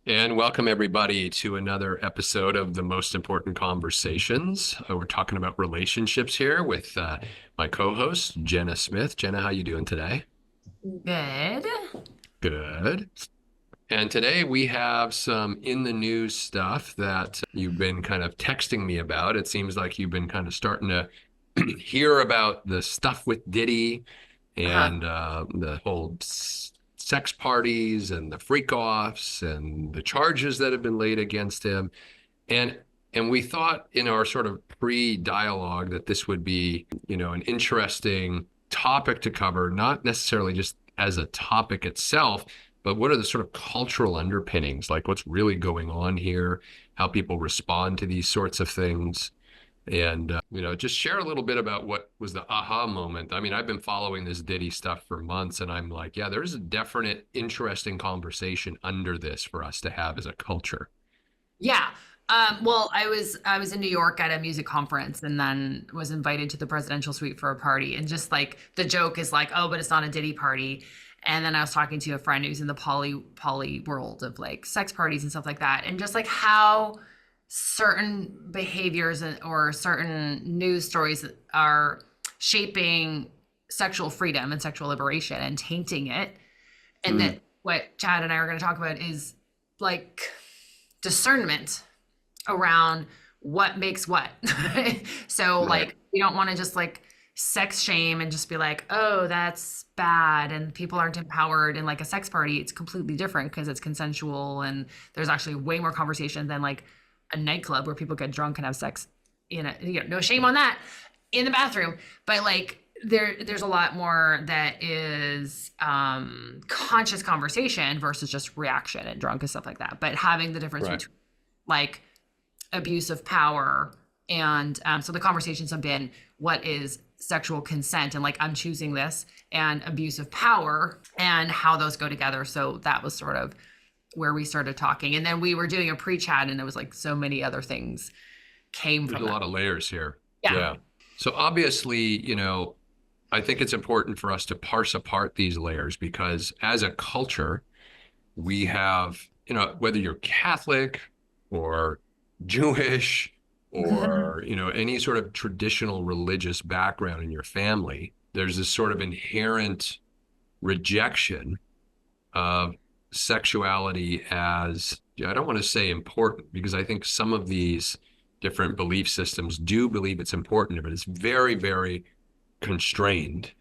And welcome everybody to another episode of the Most Important Conversations. We're talking about relationships here with my co-host, Jenna Smith. Jenna, how you doing today? Good. Good. And today we have some in the news stuff that you've been kind of texting me about. It seems like you've been kind of starting to hear about the stuff with Diddy Uh-huh. and the whole sex parties and the freak offs and the charges that have been laid against him. And and we thought in our sort of pre-dialogue that this would be, an interesting topic to cover, not necessarily just as a topic itself, but what are the sort of cultural underpinnings, like what's really going on here, how people respond to these sorts of things. And, just share a little bit about what was the aha moment. I mean, I've been following this Diddy stuff for months, and I'm like, yeah, there's a definite interesting conversation under this for us to have as a culture. Yeah. Well, I was in New York at a music conference and then was invited to the presidential suite for a party. And just like the joke is like, oh, but it's not a Diddy party. And then I was talking to a friend who's in the poly world of like sex parties and stuff like that. And just like how certain behaviors or certain news stories are shaping sexual freedom and sexual liberation and tainting it. And Mm, that what Chad and I are going to talk about is like discernment around what makes what. So right. like we don't want to just like sex shame and just be like, oh, that's bad and people aren't empowered in like a sex party. It's completely different because it's consensual and there's actually way more conversation than like a nightclub where people get drunk and have sex no shame on that in the bathroom. But like there's a lot more that is conscious conversation versus just reaction and drunk and stuff like that. But having the difference Right. between like abuse of power and so the conversations have been what is sexual consent and like I'm choosing this and abuse of power and how those go together. So that was sort of where we started talking. And then we were doing a pre-chat and it was like so many other things came There's from a that. lot of layers here. Yeah. Yeah. So obviously, I think it's important for us to parse apart these layers because as a culture, we have, whether you're Catholic or Jewish or, any sort of traditional religious background in your family, there's this sort of inherent rejection of sexuality as, I don't want to say important because I think some of these different belief systems do believe it's important, but it's very, very constrained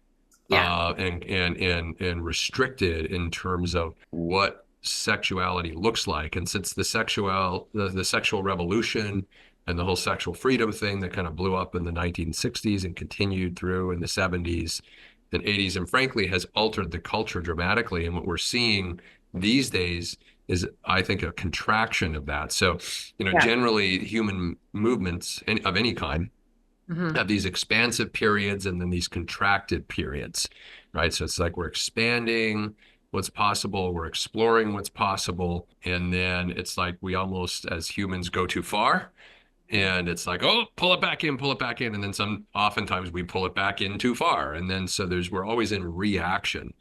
Yeah. and restricted in terms of what sexuality looks like. And since the sexual revolution and the whole sexual freedom thing that kind of blew up in the 1960s and continued through in the 70s and 80s, and frankly has altered the culture dramatically. And what we're seeing these days is, I think, a contraction of that. So, Yeah. generally human movements of any kind Hmm. have these expansive periods and then these contracted periods, right? So it's like we're expanding what's possible, we're exploring what's possible, and then it's like we almost, as humans, go too far. And it's like, oh, pull it back in. And then oftentimes we pull it back in too far. And then so we're always in reaction.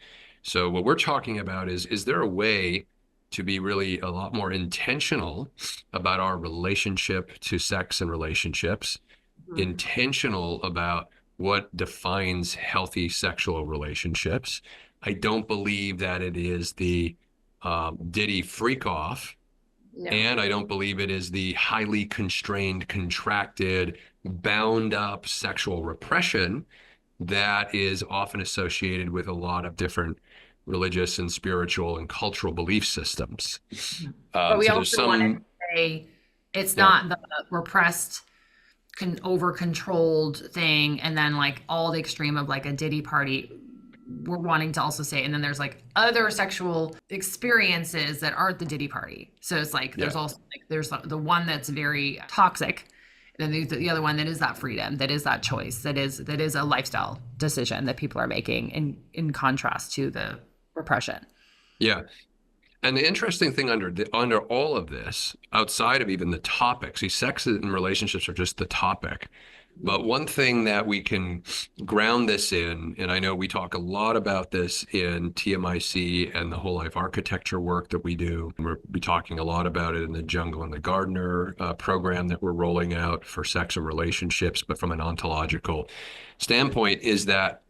So what we're talking about is there a way to be really a lot more intentional about our relationship to sex and relationships, intentional about what defines healthy sexual relationships? I don't believe that it is the Diddy freak off, No. and I don't believe it is the highly constrained, contracted, bound up sexual repression that is often associated with a lot of different religious and spiritual and cultural belief systems. But we So there's also wanted to some, say it's yeah, not the repressed, over controlled thing, and then like all the extreme of like a Diddy party. We're wanting to also say, and then there's like other sexual experiences that aren't the Diddy party. So it's like yeah, there's also like there's the one that's very toxic, and then there's the other one that is that freedom, that is that choice, that is a lifestyle decision that people are making in contrast to the repression. yeah. And the interesting thing under all of this, outside of even the topic, see, sex and relationships are just the topic. But one thing that we can ground this in, and I know we talk a lot about this in TMIC and the whole life architecture work that we do. We'll be talking a lot about it in the Jungle and the Gardener program that we're rolling out for sex and relationships. But from an ontological standpoint, is that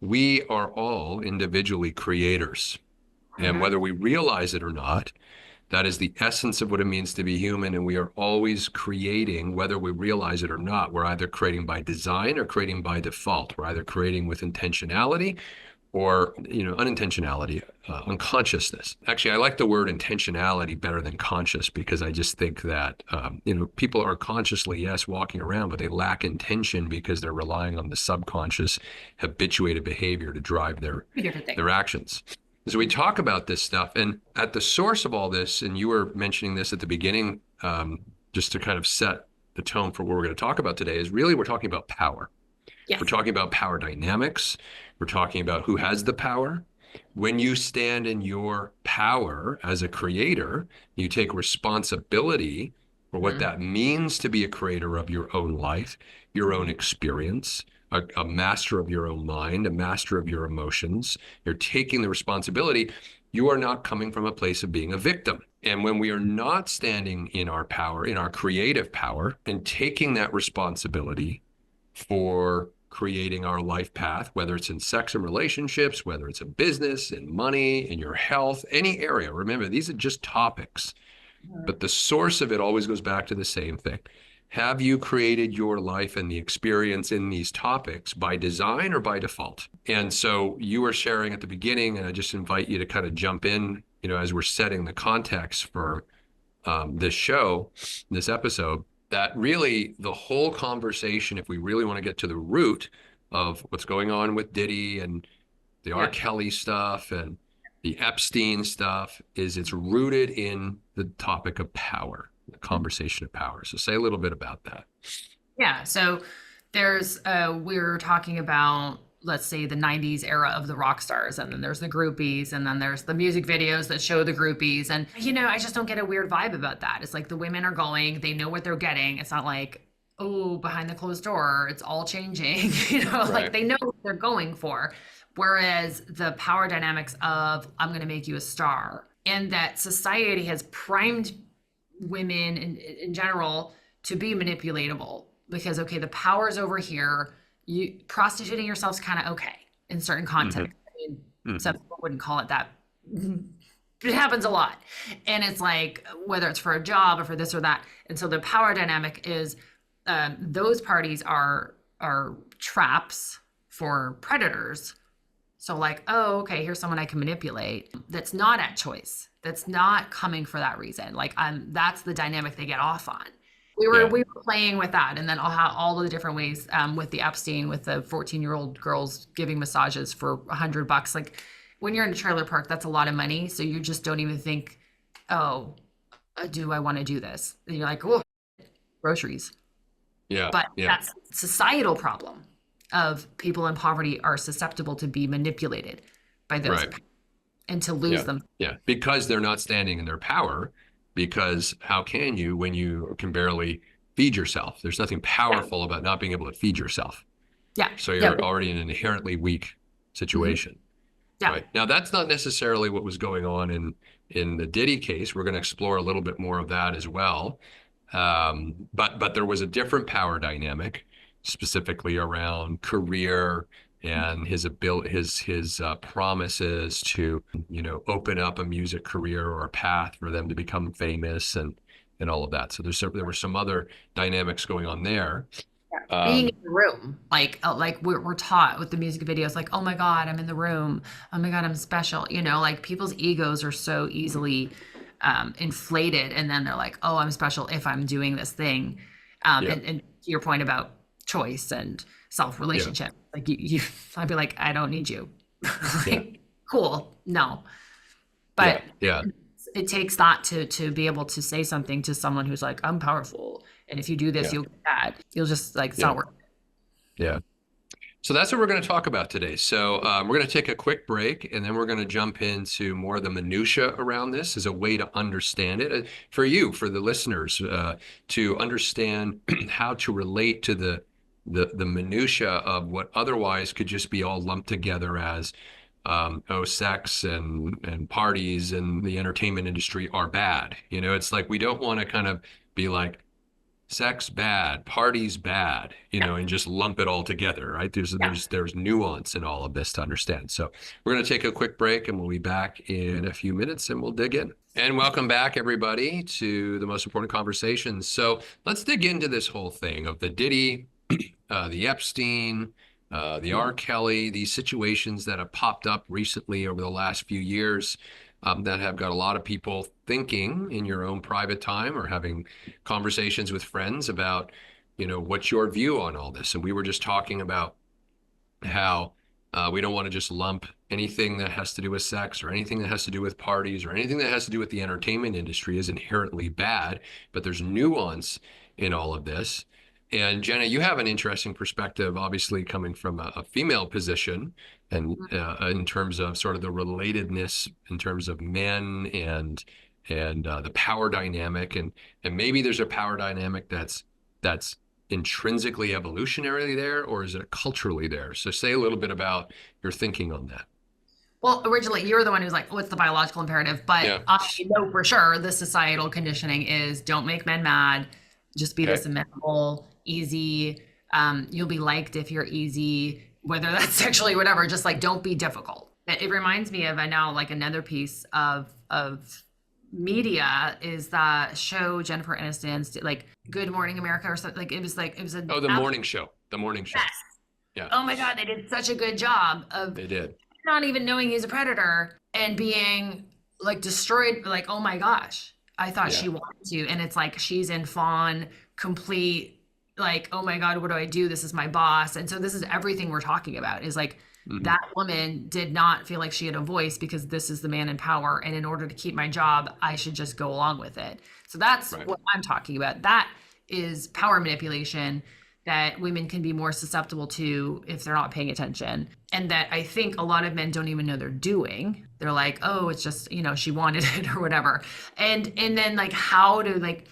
we are all individually creators. And Mhm. whether we realize it or not, that is the essence of what it means to be human, and we are always creating, whether we realize it or not. We're either creating by design or creating by default. We're either creating with intentionality or, unintentionality, unconsciousness. Actually, I like the word intentionality better than conscious because I just think that, people are consciously, yes, walking around, but they lack intention because they're relying on the subconscious habituated behavior to drive their Two different things. their actions. So we talk about this stuff, and at the source of all this, and you were mentioning this at the beginning, just to kind of set the tone for what we're going to talk about today, is really we're talking about power. We're Yes. talking about power dynamics. We're talking about who has the power. When you stand in your power as a creator, you take responsibility for what Mhm. that means to be a creator of your own life, your own experience, a master of your own mind, a master of your emotions. You're taking the responsibility. You are not coming from a place of being a victim. And when we are not standing in our power, in our creative power, and taking that responsibility for creating our life path, whether it's in sex and relationships, whether it's in business, in money, in your health, any area. Remember, these are just topics, Mhm. but the source of it always goes back to the same thing. Have you created your life and the experience in these topics by design or by default? And so you were sharing at the beginning, and I just invite you to kind of jump in, as we're setting the context for this show, this episode, that really the whole conversation, if we really want to get to the root of what's going on with Diddy and the R. Yeah. Kelly stuff and the Epstein stuff, is it's rooted in the topic of power, the conversation of power. So say a little bit about that. Yeah. So there's we're talking about, let's say, the 90s era of the rock stars, and then there's the groupies, and then there's the music videos that show the groupies. And I just don't get a weird vibe about that. It's like the women are going, they know what they're getting. It's not like, oh, behind the closed door, it's all changing. Like Right. they know what they're going for. Whereas the power dynamics of I'm going to make you a star, and that society has primed women in general to be manipulatable because, okay, the power's over here. You prostituting yourself's kind of okay in certain Mm-hmm. contexts. I mean, some Mm-hmm. people wouldn't call it that. It happens a lot. And it's like, whether it's for a job or for this or that. And so the power dynamic is, those parties are traps for predators. So like, oh, okay, here's someone I can manipulate. That's not at choice. That's not coming for that reason. Like, that's the dynamic they get off on. Yeah. We were playing with that, and then all of the different ways, with the Epstein, with the 14-year-old girls giving massages for $100. Like, when you're in a trailer park, that's a lot of money. So you just don't even think, oh, do I want to do this? And you're like, oh, groceries. Yeah. But Yeah. that's a societal problem of people in poverty are susceptible to be manipulated by those Right. and to lose Yeah. them. Yeah. Because they're not standing in their power. Because how can you when you can barely feed yourself? There's nothing Yeah. powerful about not being able to feed yourself. Yeah. So Yeah. you're already in an inherently weak Mhm. situation. Yeah. Right. Now, that's not necessarily what was going on in the Diddy case. We're going to explore a little bit more of that as well. But there was a different power dynamic, specifically around career and his ability, his promises to, open up a music career or a path for them to become famous and all of that. So there were some other dynamics going on there. Being Um, in the room, like we're taught with the music videos, like, oh my God, I'm in the room. Oh my God, I'm special. Like people's egos are so easily inflated, and then they're like, oh, I'm special if I'm doing this thing. yeah, And to your point about choice and self yeah, relationship, like I'd be like, I don't need you. yeah, Like, cool, no. yeah, But yeah, it takes that to be able to say something to someone who's like, I'm powerful, and if you do this, yeah, you'll get that. You'll just like, it's yeah, not work. yeah. So that's what we're going to talk about today. So we're going to take a quick break, and then we're going to jump into more of the minutia around this as a way to understand it for you, for the listeners, to understand how to relate to the the minutia of what otherwise could just be all lumped together as sex and parties and the entertainment industry are bad. It's like we don't want to kind of be like sex bad, parties bad, Yeah. and just lump it all together, right? There's Yeah. there's nuance in all of this to understand. So we're going to take a quick break and we'll be back in a few minutes and we'll dig in. And welcome back, everybody, to the most important conversations. So let's dig into this whole thing of the Diddy, the Epstein, the R. Kelly, these situations that have popped up recently over the last few years that have got a lot of people thinking in your own private time or having conversations with friends about, what's your view on all this? And we were just talking about how we don't want to just lump anything that has to do with sex or anything that has to do with parties or anything that has to do with the entertainment industry is inherently bad, but there's nuance in all of this. And Jenna, you have an interesting perspective, obviously coming from a female position, and in terms of sort of the relatedness in terms of men and the power dynamic, and maybe there's a power dynamic that's intrinsically evolutionarily there, or is it culturally there? So say a little bit about your thinking on that. Well, originally you were the one who's like, what's the biological imperative? But Yeah. I know for sure the societal conditioning is don't make men mad. Just be this Okay. amenable, easy. You'll be liked if you're easy, whether that's sexually, whatever. Just like don't be difficult. It reminds me of now like another piece of media is that show Jennifer Aniston's like Good Morning America or something. Like it was a Oh, the morning show. The morning show. yes. Yeah, Oh my God, they did such a good job of they did. not even knowing he's a predator and being like destroyed. Like, oh my gosh, I thought Yeah. she wanted to. And it's like she's in fawn, complete, like, oh my God, what do I do? This is my boss. And so this is everything we're talking about is like Mhm. that woman did not feel like she had a voice because this is the man in power. And in order to keep my job, I should just go along with it. So that's Right. what I'm talking about. That is power manipulation that women can be more susceptible to if they're not paying attention. And that I think a lot of men don't even know they're doing. They're like, oh, it's just, she wanted it or whatever. And then like how to like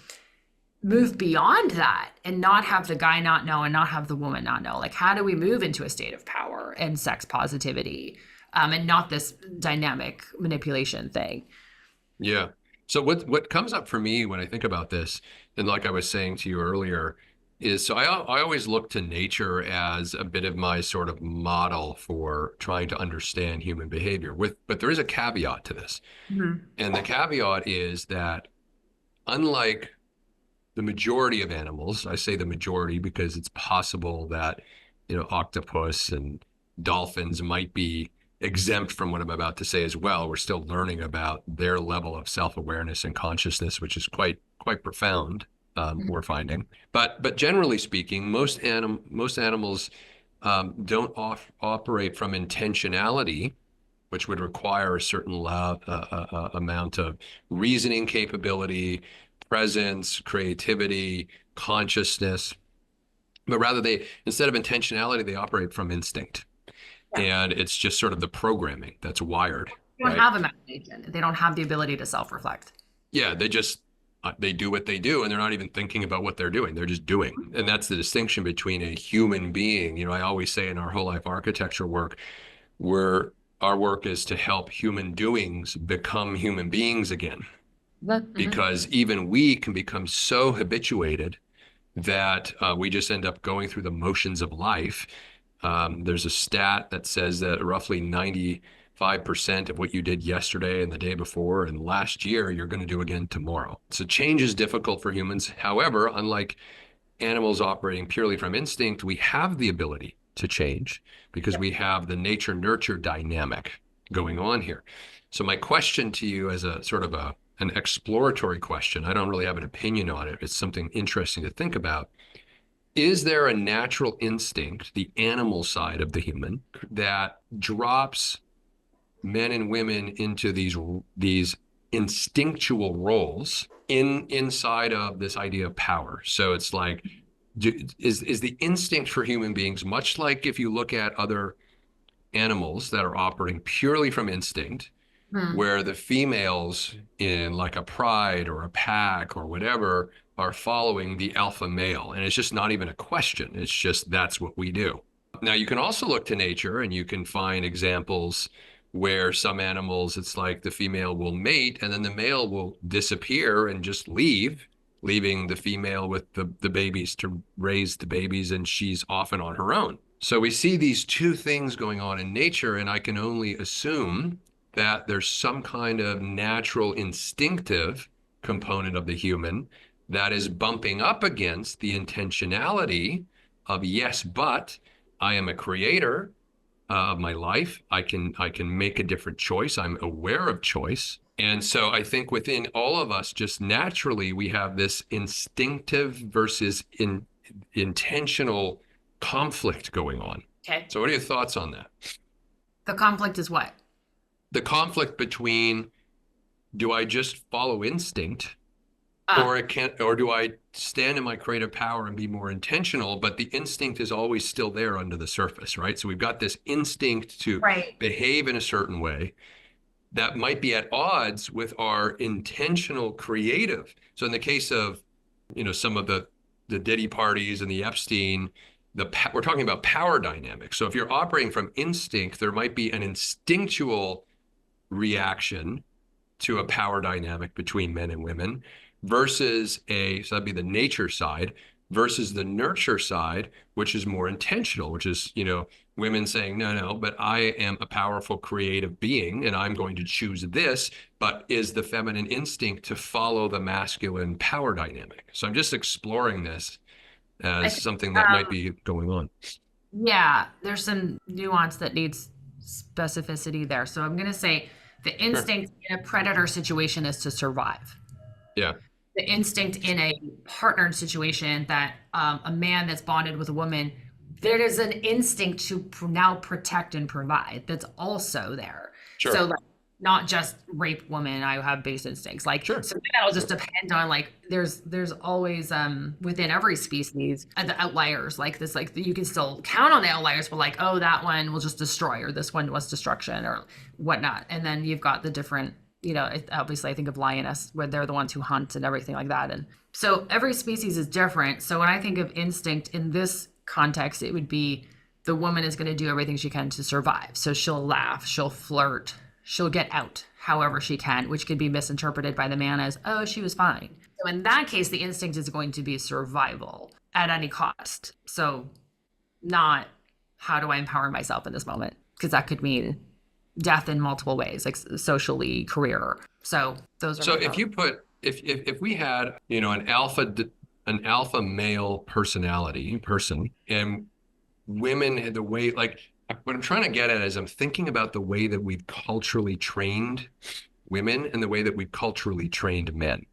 move beyond that and not have the guy not know and not have the woman not know. Like how do we move into a state of power and sex positivity and not this dynamic manipulation thing? Yeah. So what comes up for me when I think about this, and like I was saying to you earlier, is so I always look to nature as a bit of my sort of model for trying to understand human behavior. But there is a caveat to this, and the caveat is that unlike the majority of animals, I say the majority because it's possible that octopus and dolphins might be exempt from what I'm about to say as well. We're still learning about their level of self-awareness and consciousness, which is quite profound. We're finding, but generally speaking, most animals don't operate from intentionality, which would require a certain amount of reasoning capability, presence, creativity, consciousness. But rather, instead of intentionality, they operate from instinct. Yeah. And it's just sort of the programming that's wired, They don't right? have imagination. They don't have the ability to self-reflect. Yeah, they do what they do, and they're not even thinking about what they're doing. They're just doing. And that's the distinction between a human being. I always say in our whole life architecture work, our work is to help human doings become human beings again. Because even we can become so habituated that we just end up going through the motions of life. There's a stat that says that roughly 95% of what you did yesterday and the day before and last year, you're going to do again tomorrow. So change is difficult for humans. However, unlike animals operating purely from instinct, we have the ability to change because we have the nature-nurture dynamic going on here. So my question to you as a sort of an exploratory question, I don't really have an opinion on it. It's something interesting to think about. Is there a natural instinct, the animal side of the human, that drops men and women into these instinctual roles inside of this idea of power? So it's like, is the instinct for human beings much like if you look at other animals that are operating purely from instinct? Hmm. where the females in like a pride or a pack or whatever are following the alpha male. And it's just not even a question. It's just that's what we do. Now, you can also look to nature and you can find examples where some animals, it's like the female will mate and then the male will disappear and just leave, leaving the female with the babies to raise the babies, and she's often on her own. So we see these two things going on in nature, and I can only assume that there's some kind of natural instinctive component of the human that is bumping up against the intentionality of yes, but I am a creator of my life. I can make a different choice. I'm aware of choice. And so I think within all of us, just naturally, we have this instinctive versus intentional conflict going on. Okay. So what are your thoughts on that? The conflict is what? The conflict between, do I just follow instinct, Ah, or do I stand in my creative power and be more intentional? But the instinct is always still there under the surface, right? So we've got this instinct to right. behave in a certain way that might be at odds with our intentional creative. So in the case of, some of the Diddy parties and the Epstein, we're talking about power dynamics. So if you're operating from instinct, there might be an instinctual reaction to a power dynamic between men and women versus so that'd be the nature side versus the nurture side, which is more intentional, which is, women saying, no, no, but I am a powerful creative being and I'm going to choose this, but is the feminine instinct to follow the masculine power dynamic. So I'm just exploring this I as think, something that might be going on. yeah, there's some nuance that needs specificity there. So I'm going to say the Sure. instinct in a predator situation is to survive. Yeah. The instinct in a partnered situation that a man that's bonded with a woman, there is an instinct to now protect and provide that's also there. So Sure. like not just rape woman, I have base instincts. Like Sure. so that'll just Sure. depend on like there's always within every species the outliers like this like you can still count on the outliers but like oh that one will just destroy or this one was destruction or whatnot. And then you've got the different obviously I think of lioness where they're the ones who hunt and everything like that. And so every species is different. So when I think of instinct in this context, it would be the woman is going to do everything she can to survive. So she'll laugh, she'll flirt, she'll get out however she can, which could be misinterpreted by the man as, oh, she was fine. So in that case, the instinct is going to be survival at any cost. So not how do I empower myself in this moment? Because that could mean death in multiple ways, like socially, career. So those are So my if thoughts. you put if we had, an alpha male person, and women had the way, like, what I'm trying to get at is I'm thinking about the way that we've culturally trained women and the way that we've culturally trained men.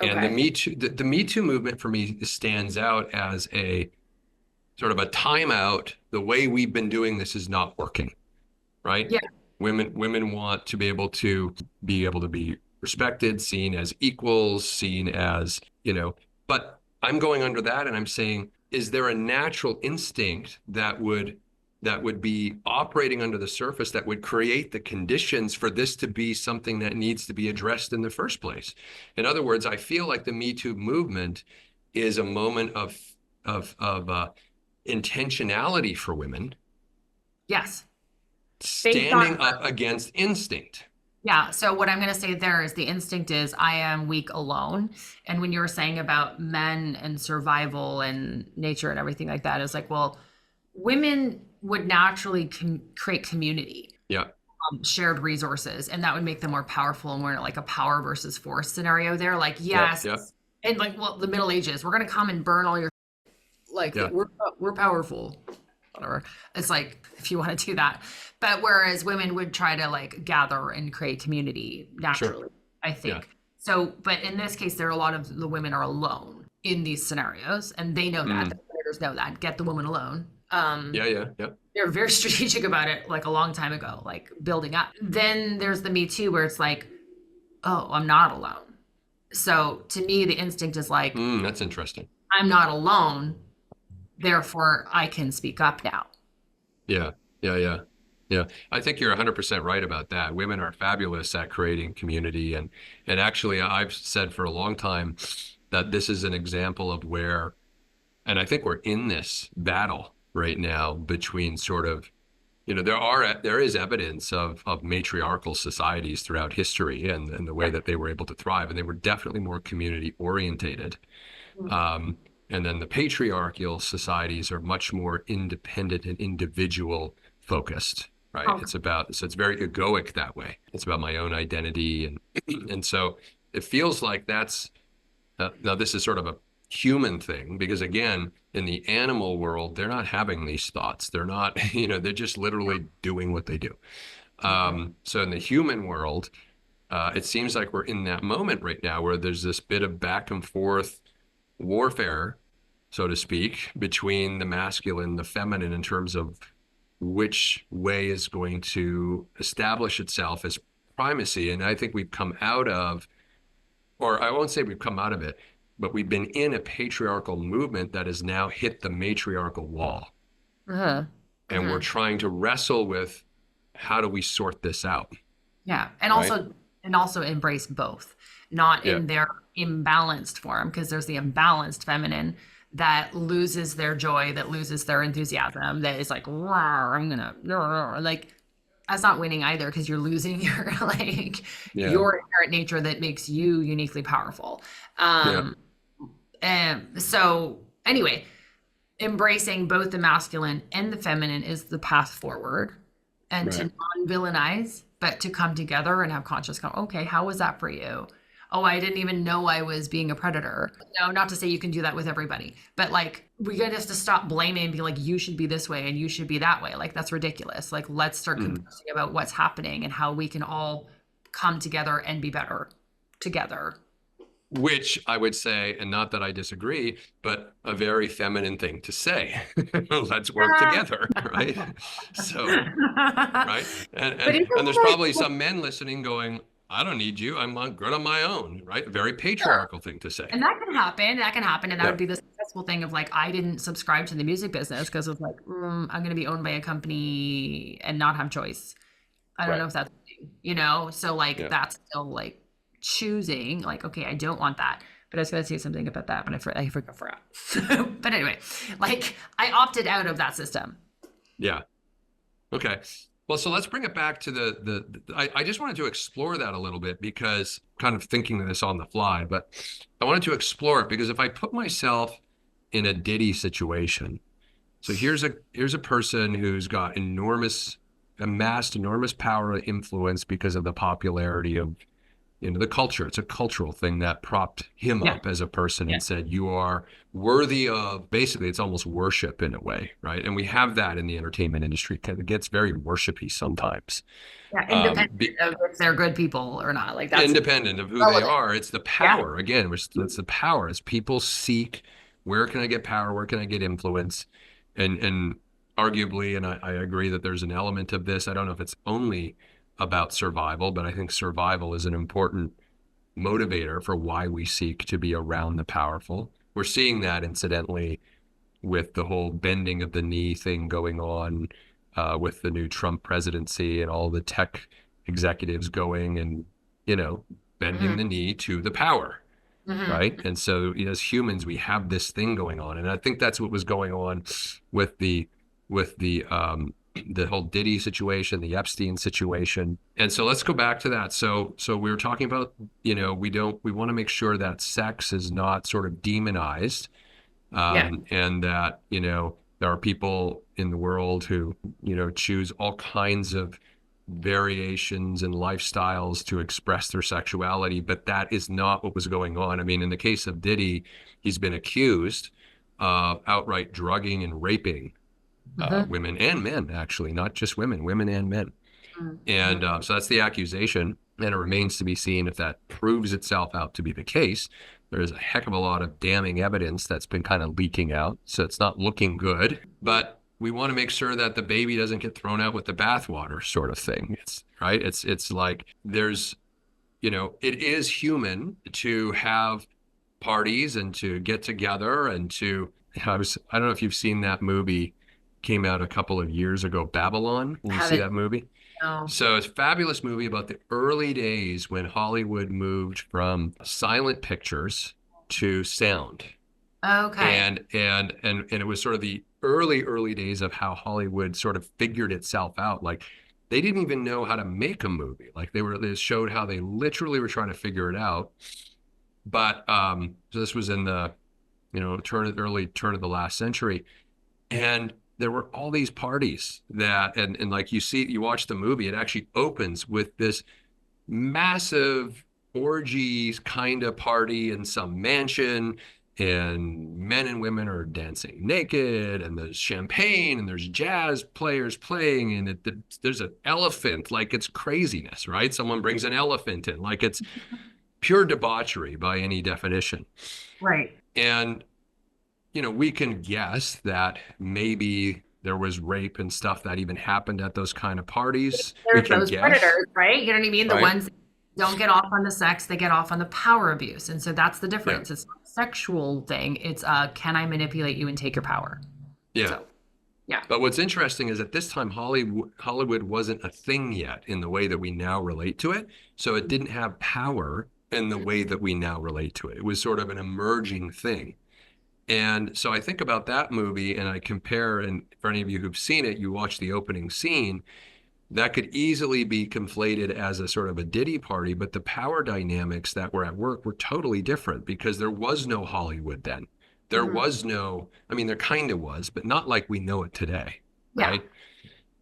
And the Okay. Me Too, the Me Too movement for me stands out as a sort of a timeout. The way we've been doing this is not working, right? Yeah. Women want to be able to be respected, seen as equals, seen as, but I'm going under that and I'm saying, is there a natural instinct that would be operating under the surface that would create the conditions for this to be something that needs to be addressed in the first place? In other words, I feel like the Me Too movement is a moment of intentionality for women Yes. Based on standing up against instinct. yeah. So what I'm going to say there is the instinct is I am weak alone. And when you were saying about men and survival and nature and everything like that, it's like, well, women would naturally create community, Yeah, shared resources, and that would make them more powerful and more like a power versus force scenario there. Like, yeah, yes. yeah, And like, well, the Middle Ages, we're going to come and burn all your like yeah, we're powerful whatever. It's like if you want to do that. But whereas women would try to like gather and create community sure. naturally, I Yeah, think. So, but in this case, there are a lot of the women are alone in these scenarios, and they know that. The mm, predators know that. Get the woman alone. yeah, yeah, yeah, They're very strategic about it, like a long time ago, like building up. Then there's the Me Too, where it's like, oh, I'm not alone. So to me, the instinct is like, that's interesting. I'm not alone, therefore I can speak up now. Yeah, yeah, yeah. Yeah, I think you're 100% right about that. Women are fabulous at creating community, and actually, I've said for a long time that this is an example of where, and I think we're in this battle right now between sort of, there is evidence of matriarchal societies throughout history and the way that they were able to thrive, and they were definitely more community orientated. Um, and then the patriarchal societies are much more independent and individual focused, right? Okay. So it's very egoic that way. It's about my own identity. And, and so it feels like now this is sort of a human thing because again, in the animal world, they're not having these thoughts. They're not, they're just literally doing what they do. So in the human world, it seems like we're in that moment right now where there's this bit of back and forth warfare, so to speak, between the masculine and the feminine in terms of which way is going to establish itself as primacy. And I think we've come out of, or I won't say we've come out of it, but we've been in a patriarchal movement that has now hit the matriarchal wall. Uh-huh. And we're Uh-huh. trying to wrestle with how do we sort this out, Yeah, right? and also embrace both, not Yeah, in their imbalanced form, because there's the imbalanced feminine that loses their joy, that loses their enthusiasm, that is like, "Rawr, I'm gonna rawr," like that's not winning either, because you're losing your like yeah, your inherent nature that makes you uniquely powerful. yeah, Um, and so anyway, embracing both the masculine and the feminine is the path forward, and to right. non-villainize but to come together and have conscious okay, how was that for you? Oh, I didn't even know I was being a predator. No, not to say you can do that with everybody, but like we got to stop blaming and be like, you should be this way and you should be that way. Like that's ridiculous. Like let's start Mhm. conversing about what's happening and how we can all come together and be better together. Which I would say, and not that I disagree, but a very feminine thing to say. Let's work together, right? So, right? And But and isn't and there's it probably like, some men listening going, I don't need you. I'm good on my own, right? A very sure. patriarchal thing to say. And that can happen. That can happen. And that Yeah, would be the successful thing of like, I didn't subscribe to the music business because of like, I'm going to be owned by a company and not have choice. I don't know right. if that's. So like, Yeah. that's still like choosing, like, okay, I don't want that. But I was going to say something about that, but I forgot. But anyway, like, I opted out of that system. Yeah. Okay. Well, so let's bring it back to I just wanted to explore that a little bit because kind of thinking of this on the fly, but I wanted to explore it because if I put myself in a Diddy situation, so here's a person who's got amassed enormous power and influence because of the popularity of the culture. It's a cultural thing that propped him Yeah. up as a person Yeah. and said, you are worthy of, basically, it's almost worship in a way, right? And we have that in the entertainment industry. It gets very worshipy sometimes. Yeah. Um, Independent be, of if they're good people or not. Like, that's Independent of who they relevant. are, it's the Yeah. power. Again, it's the power. As people seek, where can I get power? Where can I get influence? And arguably, and I agree that there's an element of this. I don't know if it's only about survival, but I think survival is an important motivator for why we seek to be around the powerful. We're seeing that incidentally with the whole bending of the knee thing going on with the new Trump presidency and all the tech executives going and, bending Hmm. the knee to the power, Hmm. right? And so, as humans, we have this thing going on, and I think that's what was going on with the whole Diddy situation, the Epstein situation. And so let's go back to that. So we were talking about, we want to make sure that sex is not sort of demonized, Yeah. and that, there are people in the world who, choose all kinds of variations and lifestyles to express their sexuality, but that is not what was going on. I mean, in the case of Diddy, he's been accused of outright drugging and raping Hmm. women and men, actually, not just women, women and men. And Hmm. so that's the accusation. And it remains to be seen if that proves itself out to be the case. There's a heck of a lot of damning evidence that's been kind of leaking out. So it's not looking good. But we want to make sure that the baby doesn't get thrown out with the bathwater, sort of thing. It's right. It's like it is human to have parties and to get together and to I don't know if you've seen that movie came out a couple of years ago, Babylon. I Did you see haven't. that movie? No. So it's a fabulous movie about the early days when Hollywood moved from silent pictures to sound. Okay. And it was sort of the early days of how Hollywood sort of figured itself out. Like they didn't even know how to make a movie. Like they showed how they literally were trying to figure it out. But so this was in the, early turn of the last century. And there were all these parties that, and like you watch the movie, it actually opens with this massive orgies kind of party in some mansion, and men and women are dancing naked, and there's champagne, and there's jazz players playing, and there's an elephant, like it's craziness, right? Someone brings an elephant in, like it's pure debauchery by any definition. Right. And we can guess that maybe there was rape and stuff that even happened at those kind of parties. We There's can those guess, predators, right? You know what I mean? The right? ones that don't get off on the sex, they get off on the power abuse. And so that's the Yeah, difference. It's not a sexual thing. It's can I manipulate you and take your power? yeah. So yeah. But what's interesting is at this time, Hollywood wasn't a thing yet in the way that we now relate to it. So it didn't have power in the way that we now relate to it. It was sort of an emerging thing. And so I think about that movie and I compare, and for any of you who've seen it, you watch the opening scene, that could easily be conflated as a sort of a ditty party, but the power dynamics that were at work were totally different because there was no Hollywood then. There Mhm. was no, I mean, there kind of was, but not like we know it today, Yeah. right?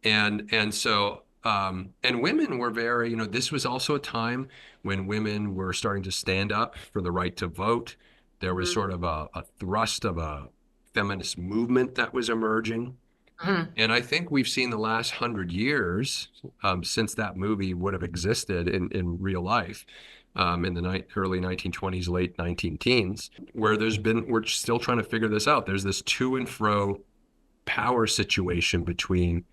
And so and women were very, this was also a time when women were starting to stand up for the right to vote. There was Mhm. sort of a thrust of a feminist movement that was emerging. Mhm. And I think we've seen the last 100 years since that movie would have existed in real life, in the early 1920s, late 19 teens, where we're still trying to figure this out. There's this to and fro power situation between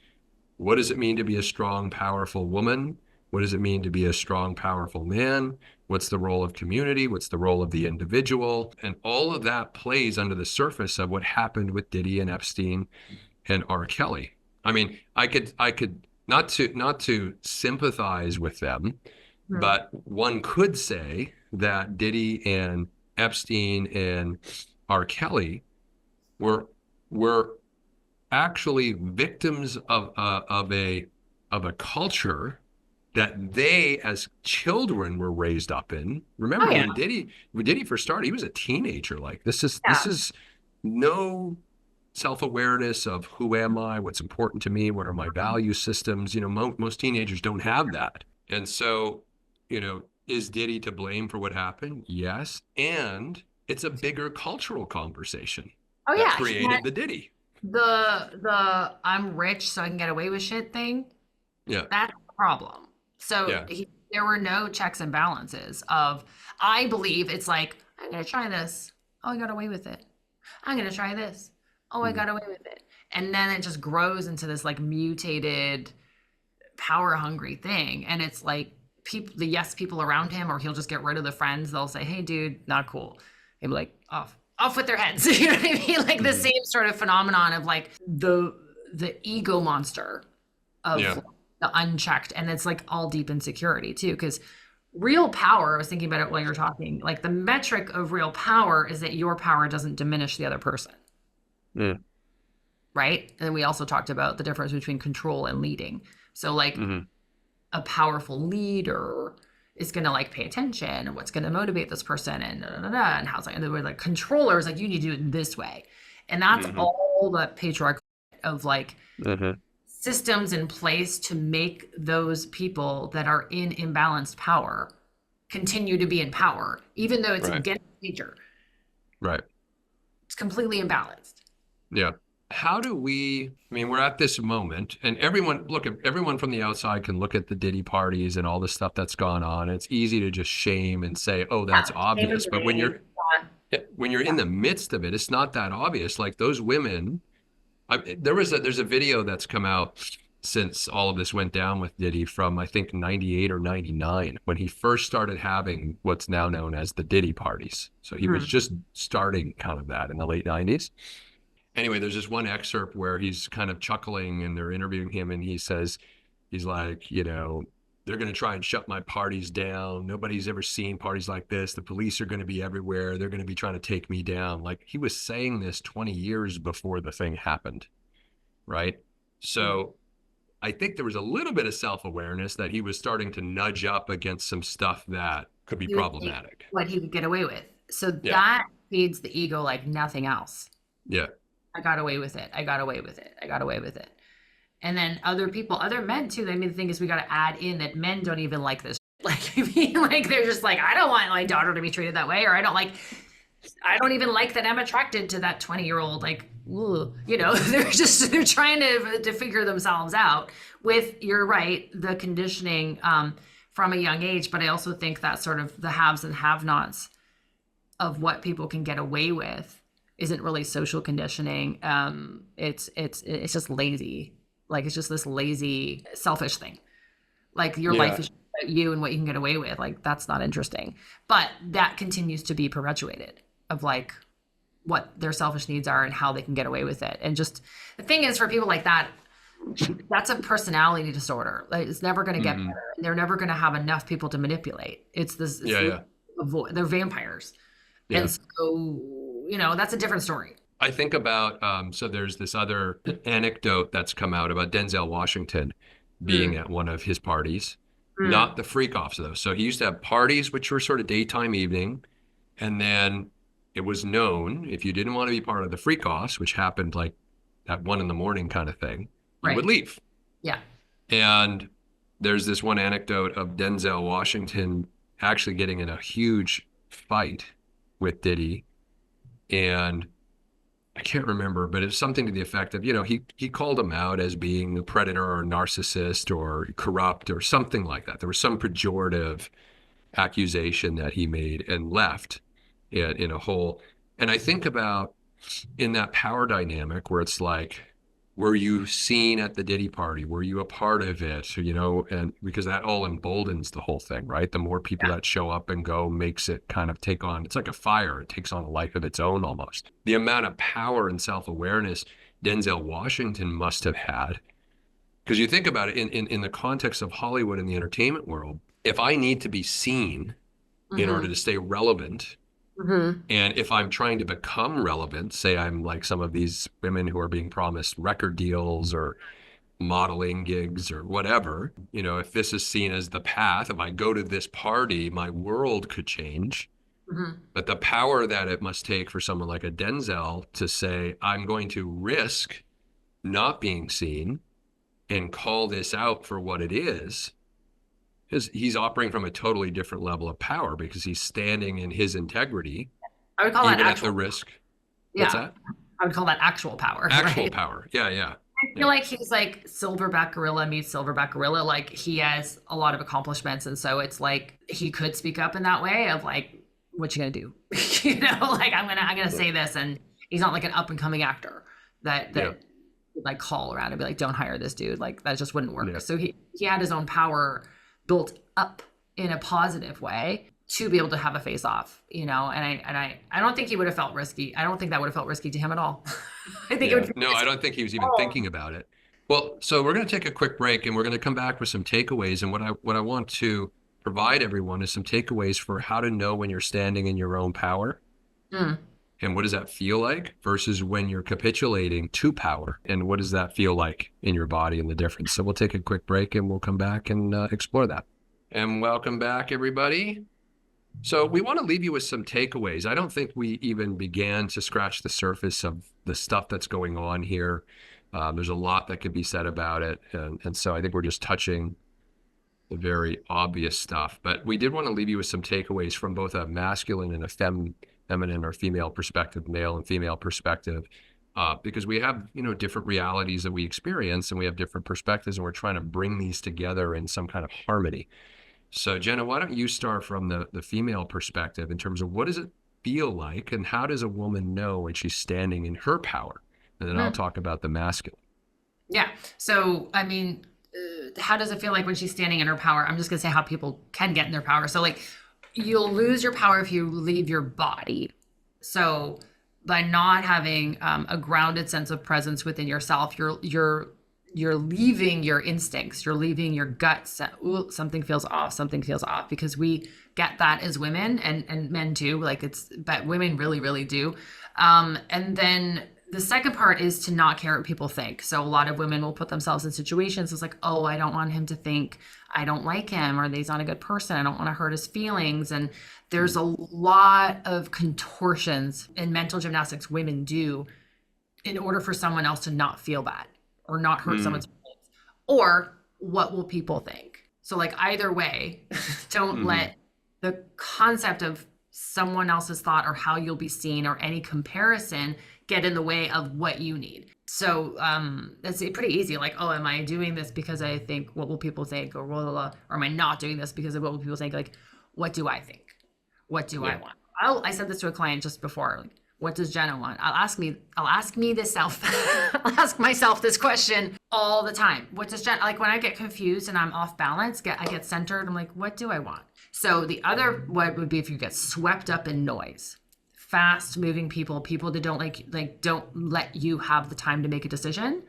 what does it mean to be a strong, powerful woman? What does it mean to be a strong, powerful man? What's the role of community? What's the role of the individual? And all of that plays under the surface of what happened with Diddy and Epstein and R. Kelly. I mean, I could not to sympathize with them, Mhm. but one could say that Diddy and Epstein and R. Kelly were were actually victims of a culture that they as children were raised up in. Oh Remember yeah. when Diddy first started, he was a teenager. Like this Yeah. is no self-awareness of who am I, what's important to me, what are my value systems. Most teenagers don't have that. And so, is Diddy to blame for what happened? Yes. And it's a bigger cultural conversation Oh that yeah. He had created the Diddy. the I'm rich so I can get away with shit thing. Yeah. That's the problem. So Yeah. there were no checks and balances of, I believe it's like, I'm going to try this. Oh, I got away with it. I'm going to try this. Oh, I Mhm. got away with it. And then it just grows into this like mutated, power hungry thing. And it's like the yes people around him, or he'll just get rid of the friends. They'll say, hey, dude, not cool. He'll be like, off with their heads. You know what I mean? Like the Mhm. same sort of phenomenon of like the ego monster of Yeah. the unchecked, and it's like all deep insecurity too, because real power, I was thinking about it while you're talking, like the metric of real power is that your power doesn't diminish the other person, Mm. right? And we also talked about the difference between control and leading. So like Mhm. a powerful leader is going to like pay attention and what's going to motivate this person and da, da, da, da, and how's like, and the way like controllers like you need to do it this way, and that's Mhm. all the patriarchy of like Mhm. systems in place to make those people that are in imbalanced power continue to be in power, even though it's Right. against nature. Right. It's completely imbalanced. Yeah. How do I mean, we're at this moment and everyone from the outside can look at the Diddy parties and all the stuff that's gone on. It's easy to just shame and say, oh, that's Yeah. Shame and obvious. But when blame. you're when you're in the midst of it, it's not that obvious. Like those women, there's a video that's come out since all of this went down with Diddy from I think 98 or 99 when he first started having what's now known as the Diddy parties. So he was Mhm. just starting kind of that in the late 90s. Anyway, there's this one excerpt where he's kind of chuckling and they're interviewing him, and he says, he's like, they're going to try and shut my parties down. Nobody's ever seen parties like this. The police are going to be everywhere. They're going to be trying to take me down. Like, he was saying this 20 years before the thing happened, right? So I think there was a little bit of self-awareness that he was starting to nudge up against some stuff that could be He would think problematic. what he could get away with. So Yeah. that feeds the ego like nothing else. Yeah. I got away with it. I got away with it. I got away with it. And then other people, other men too. I mean, the thing is, we got to add in that men don't even like this. Like, I mean, like they're just like, I don't want my daughter to be treated that way, or I don't even like that I'm attracted to that 20-year-old. Like, ooh, they're trying to figure themselves out with, you're right, the conditioning from a young age. But I also think that sort of the haves and have-nots of what people can get away with isn't really social conditioning. It's just lazy. Like, it's just this lazy, selfish thing. Like, your life is about you and what you can get away with. Like, that's not interesting. But that continues to be perpetuated, of like what their selfish needs are and how they can get away with it. And just the thing is, for people like that, that's a personality disorder. Like, it's never going to get better. They're never going to have enough people to manipulate. They're vampires. Yeah. And so, that's a different story. I think about, so there's this other anecdote that's come out about Denzel Washington being at one of his parties, not the freak offs though. So he used to have parties, which were sort of daytime, evening. And then it was known, if you didn't want to be part of the freak offs, which happened like at 1 a.m. kind of thing, you would leave. Yeah. And there's this one anecdote of Denzel Washington actually getting in a huge fight with Diddy. And I can't remember, but it's something to the effect of, he called him out as being a predator or a narcissist or corrupt or something like that. There was some pejorative accusation that he made and left in a hole. And I think about in that power dynamic where it's like, were you seen at the Diddy party? Were you a part of it? And because that all emboldens the whole thing, right? The more people that show up and go makes it kind of take on, it's like a fire. It takes on a life of its own almost. The amount of power and self-awareness Denzel Washington must have had. Because you think about it in the context of Hollywood and the entertainment world, if I need to be seen in order to stay relevant, and if I'm trying to become relevant, say I'm like some of these women who are being promised record deals or modeling gigs or whatever, if this is seen as the path, if I go to this party, my world could change. But the power that it must take for someone like a Denzel to say, I'm going to risk not being seen and call this out for what it is, because he's operating from a totally different level of power because he's standing in his integrity. I would call that even actual at the risk. Yeah. What's that? I would call that actual power. Actual right? power. Yeah. I feel like he's like silverback gorilla meets silverback gorilla. Like, he has a lot of accomplishments. And so it's like he could speak up in that way of like, what you gonna do? Like, I'm gonna say this. And he's not like an up and coming actor that would like call around and be like, don't hire this dude. Like, that just wouldn't work. So he had his own power built up in a positive way to be able to have a face off, and I don't think he would have felt risky. I don't think that would have felt risky to him at all. I think it would. No, I don't think he was even thinking about it. Well, so we're going to take a quick break and we're going to come back with some takeaways. And what I want to provide everyone is some takeaways for how to know when you're standing in your own power. And what does that feel like versus when you're capitulating to power? And what does that feel like in your body and the difference? So we'll take a quick break and we'll come back and explore that. And welcome back, everybody. So we want to leave you with some takeaways. I don't think we even began to scratch the surface of the stuff that's going on here. There's a lot that could be said about it. And so I think we're just touching the very obvious stuff. But we did want to leave you with some takeaways from both a masculine and a feminine or female perspective, male and female perspective, because we have, different realities that we experience and we have different perspectives and we're trying to bring these together in some kind of harmony. So Jenna, why don't you start from the female perspective in terms of what does it feel like and how does a woman know when she's standing in her power? And then I'll talk about the masculine. Yeah. So, I mean, how does it feel like when she's standing in her power? I'm just going to say how people can get in their power. So like, you'll lose your power if you leave your body. So by not having a grounded sense of presence within yourself, you're leaving your instincts, you're leaving your gut. Ooh, something feels off, something feels off, because we get that as women, and men too. Like but women really, really do. And then the second part is to not care what people think. So a lot of women will put themselves in situations. It's like, oh, I don't want him to think I don't like him, or that he's not a good person. I don't want to hurt his feelings. And there's a lot of contortions in mental gymnastics women do in order for someone else to not feel bad or not hurt someone's feelings. Or what will people think? So like either way, don't let the concept of someone else's thought or how you'll be seen or any comparison get in the way of what you need. So that's pretty easy. Like, oh, am I doing this because I think what will people think, or blah, blah, blah, or am I not doing this because of what will people think? Like, what do I think? What do I want? I said this to a client just before. Like, what does Jenna want? I'll ask I'll ask myself this question all the time. What does Jenna, like when I get confused and I'm off balance, I get centered. I'm like, what do I want? So the other, what would be if you get swept up in noise, fast moving people that don't don't let you have the time to make a decision.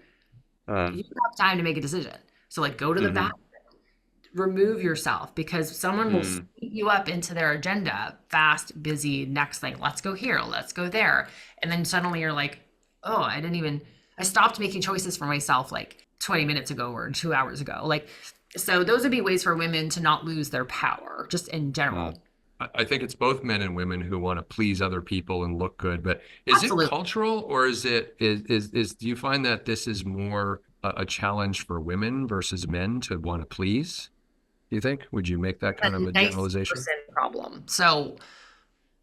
You have time to make a decision. So like go to the bathroom, remove yourself, because someone will speed you up into their agenda, fast, busy, next thing, let's go here, let's go there. And then suddenly you're like, oh, I stopped making choices for myself like 20 minutes ago or 2 hours ago. Like, so those would be ways for women to not lose their power, just in general. I think it's both men and women who want to please other people and look good, but is it cultural, or is do you find that this is more a challenge for women versus men to want to please? Do you think? Would you make that kind of a generalization? Problem. So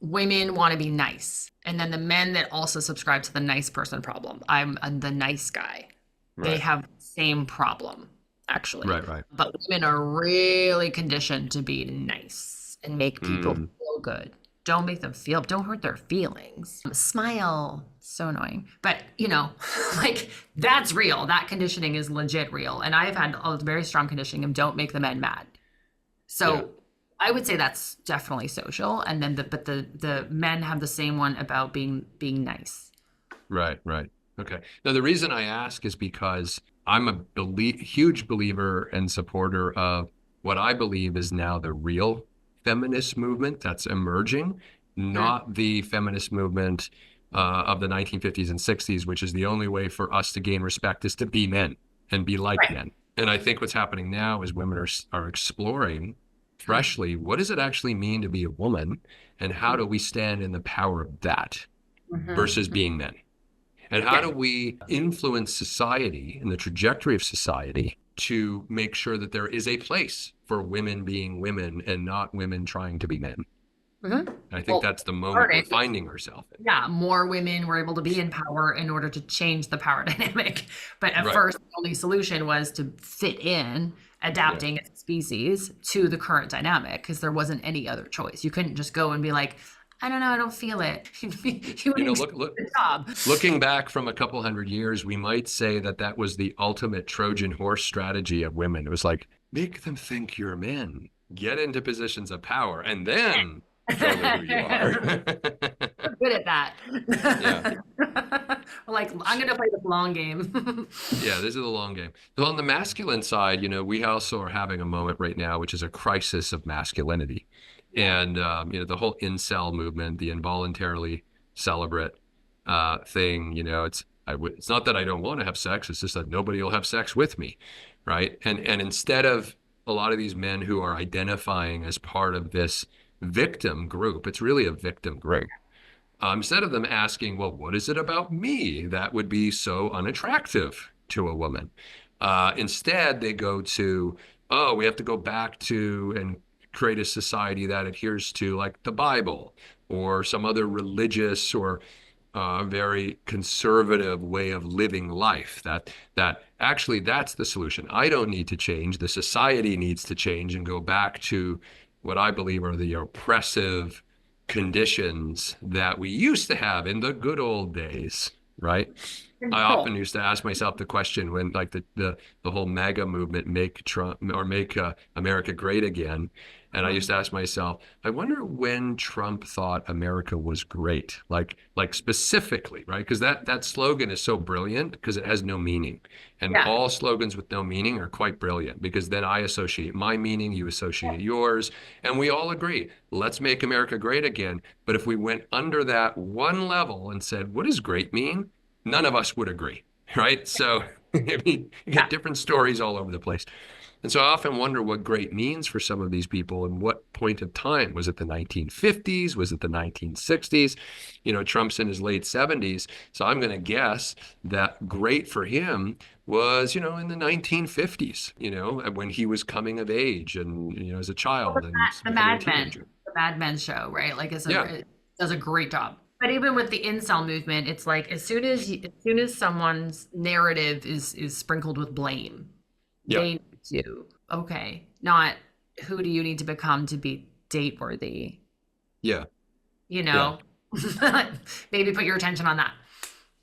women want to be nice. And then the men that also subscribe to the nice person problem. I'm the nice guy. Right. They have the same problem, actually. Right. But women are really conditioned to be nice and make people feel good. Don't hurt their feelings. Smile. So annoying. But, like that's real. That conditioning is legit real. And I've had a very strong conditioning of don't make the men mad. So I would say that's definitely social. And then the men have the same one about being nice. Right. Okay. Now, the reason I ask is because I'm a huge believer and supporter of what I believe is now the real feminist movement that's emerging, not the feminist movement of the 1950s and 60s, which is the only way for us to gain respect is to be men and be like men. And I think what's happening now is women are exploring freshly, what does it actually mean to be a woman, and how do we stand in the power of that versus being men? And how do we influence society and the trajectory of society to make sure that there is a place for women being women and not women trying to be men? I think that's the moment we're finding ourselves in. Yeah, more women were able to be in power in order to change the power dynamic. But at first, the only solution was to fit in, adapting as a species to the current dynamic, because there wasn't any other choice. You couldn't just go and be like, I don't know, I don't feel it. Looking back from a couple hundred years, we might say that was the ultimate Trojan horse strategy of women. It was like, make them think you're men, get into positions of power, and then show them who you are. We're good at that. Like, I'm going to play the long game. Yeah, this is the long game. So on the masculine side, we also are having a moment right now, which is a crisis of masculinity. And, the whole incel movement, the involuntarily celibate thing, it's not that I don't want to have sex. It's just that nobody will have sex with me. Right. And instead of a lot of these men who are identifying as part of this victim group, it's really a victim group. Instead of them asking, well, what is it about me that would be so unattractive to a woman? Instead, they go to, we have to go back to and create a society that adheres to like the Bible or some other religious or very conservative way of living life. That actually that's the solution. I don't need to change. The society needs to change and go back to what I believe are the oppressive conditions that we used to have in the good old days, right? I control. often used to ask myself the question when like the whole MAGA movement, make Trump or make America great again. And I used to ask myself, I wonder when Trump thought America was great, like specifically, right? Because that slogan is so brilliant because it has no meaning. And Yeah. all slogans with no meaning are quite brilliant because then I associate my meaning, you associate yours, and we all agree, let's make America great again. But if we went under that one level and said, what does great mean? None of us would agree, right? So I mean, you Yeah. get different stories all over the place. And so I often wonder what great means for some of these people and what point of time. Was it the 1950s? Was it the 1960s? Trump's in his late 70s. So I'm going to guess that great for him was, in the 1950s, when he was coming of age and, as a Well, child and the becoming a Mad Men, teenager. the Mad Men show, right? Like Yeah. it does a great job. But even with the incel movement, it's like as soon as someone's narrative is sprinkled with blame, Yeah. they need you. Okay, not who do you need to become to be date worthy? Yeah. You Yeah. know, maybe put your attention on that.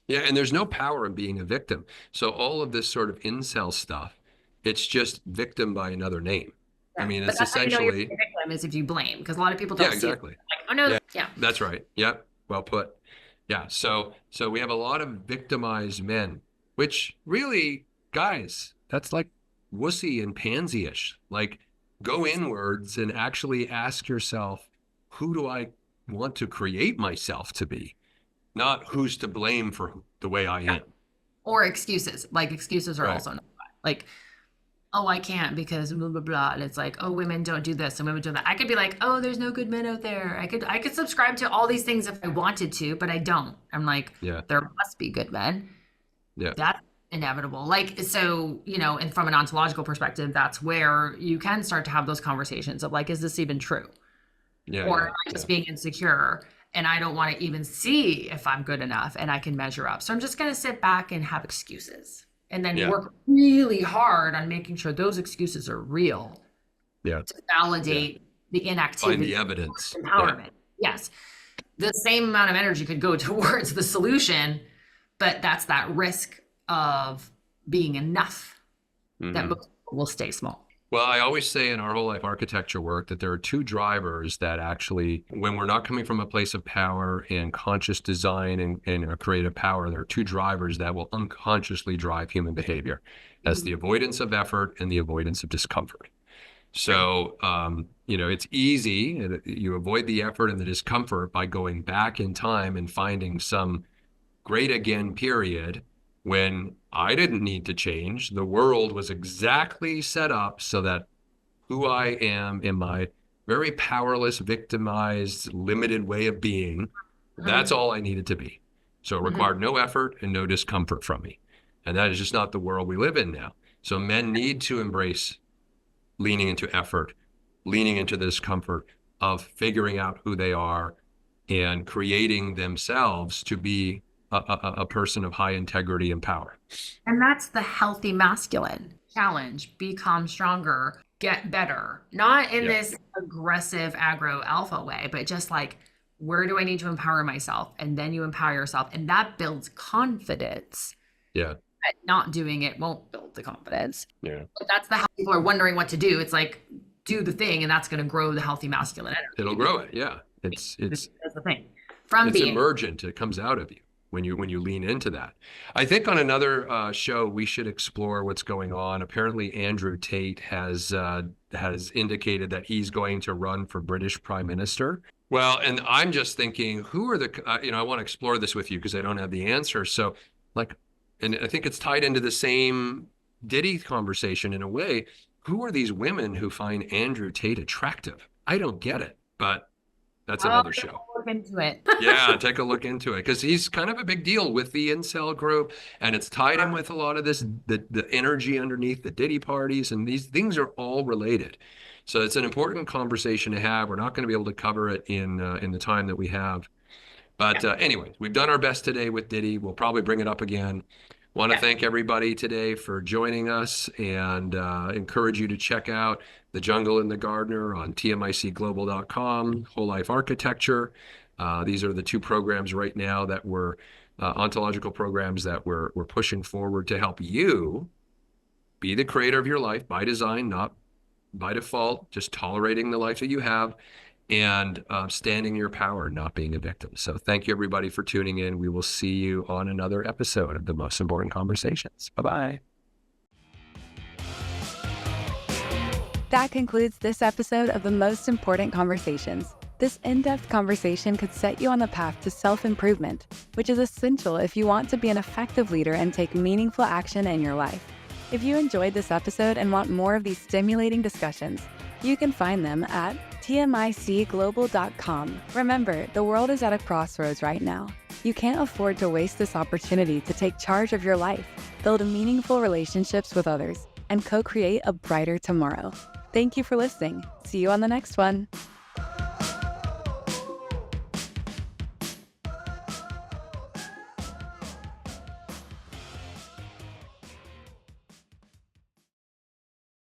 Yeah, and there's no power in being a victim. So all of this sort of incel stuff, it's just victim by another name. I Yeah, mean, but it's that's how you know you're a essentially, victim is if you blame, because a lot of people yeah, don't see it. exactly. Like, oh no, Yeah, yeah, that's right. Yep, well put. Yeah, so we have a lot of victimized men, which really, guys, that's like wussy and pansy-ish. Like, go inwards and actually ask yourself, who do I want to create myself to be? Not who's to blame for the way I yeah. am. Or excuses. Like excuses are Right. also not bad. Like, oh, I can't because blah blah blah. And it's like, oh, women don't do this and women do that. I could be like, oh, there's no good men out there. I could subscribe to all these things if I wanted to, but I don't. I'm like, Yeah. there must be good men. Yeah. That's inevitable. Like, so, and from an ontological perspective, that's where you can start to have those conversations of like, is this even true? Yeah. Or Yeah. am I just Yeah. being insecure and I don't want to even see if I'm good enough and I can measure up? So I'm just going to sit back and have excuses and then Yeah. work really hard on making sure those excuses are real Yeah. to validate the Find inactivity the evidence. Yeah. empowerment. Yes. The same amount of energy could go towards the solution, but that's that risk of being enough that Mhm. most people will stay small. Well, I always say in our whole life architecture work that there are two drivers that actually, when we're not coming from a place of power and conscious design and a creative power, there are two drivers that will unconsciously drive human behavior. That's the avoidance of effort and the avoidance of discomfort. So, it's easy. You avoid the effort and the discomfort by going back in time and finding some great again period when I didn't need to change. The world was exactly set up so that who I am in my very powerless, victimized, limited way of being, that's all I needed to be. So it required no effort and no discomfort from me. And that is just not the world we live in now. So men need to embrace leaning into effort, leaning into the discomfort of figuring out who they are and creating themselves to be a person of high integrity and power. And that's the healthy masculine challenge. Become stronger, get better. Not in Yeah. this aggressive aggro alpha way, but just like, where do I need to empower myself? And then you empower yourself. And that builds confidence. Yeah. But not doing it won't build the confidence. Yeah. But that's how people are wondering what to do. It's like, do the thing, and that's going to grow the healthy masculine energy. It'll grow it. Yeah. It's That's the thing. From it's being emergent. It comes out of you when you lean into that. I think on another show we should explore what's going on. Apparently, Andrew Tate has indicated that he's going to run for British Prime Minister. Well, and I'm just thinking, who are the I want to explore this with you because I don't have the answer. So, like, and I think it's tied into the same Diddy conversation in a way. Who are these women who find Andrew Tate attractive? I don't get it, but that's another show. Look into it. Yeah, take a look into it because he's kind of a big deal with the incel group, and it's tied in with a lot of this the energy underneath the Diddy parties, and these things are all related. So it's an important conversation to have. We're not going to be able to cover it in the time that we have, but anyway, we've done our best today with Diddy. We'll probably bring it up again. Want to thank everybody today for joining us and encourage you to check out The Jungle and the Gardener on tmicglobal.com, Whole Life Architecture. These are the two programs right now that we're ontological programs that we're pushing forward to help you be the creator of your life by design, not by default, just tolerating the life that you have, and standing in your power, not being a victim. So thank you, everybody, for tuning in. We will see you on another episode of The Most Important Conversations. Bye-bye. That concludes this episode of The Most Important Conversations. This in-depth conversation could set you on the path to self-improvement, which is essential if you want to be an effective leader and take meaningful action in your life. If you enjoyed this episode and want more of these stimulating discussions, you can find them at TMICglobal.com. Remember, the world is at a crossroads right now. You can't afford to waste this opportunity to take charge of your life, build meaningful relationships with others, and co-create a brighter tomorrow. Thank you for listening. See you on the next one.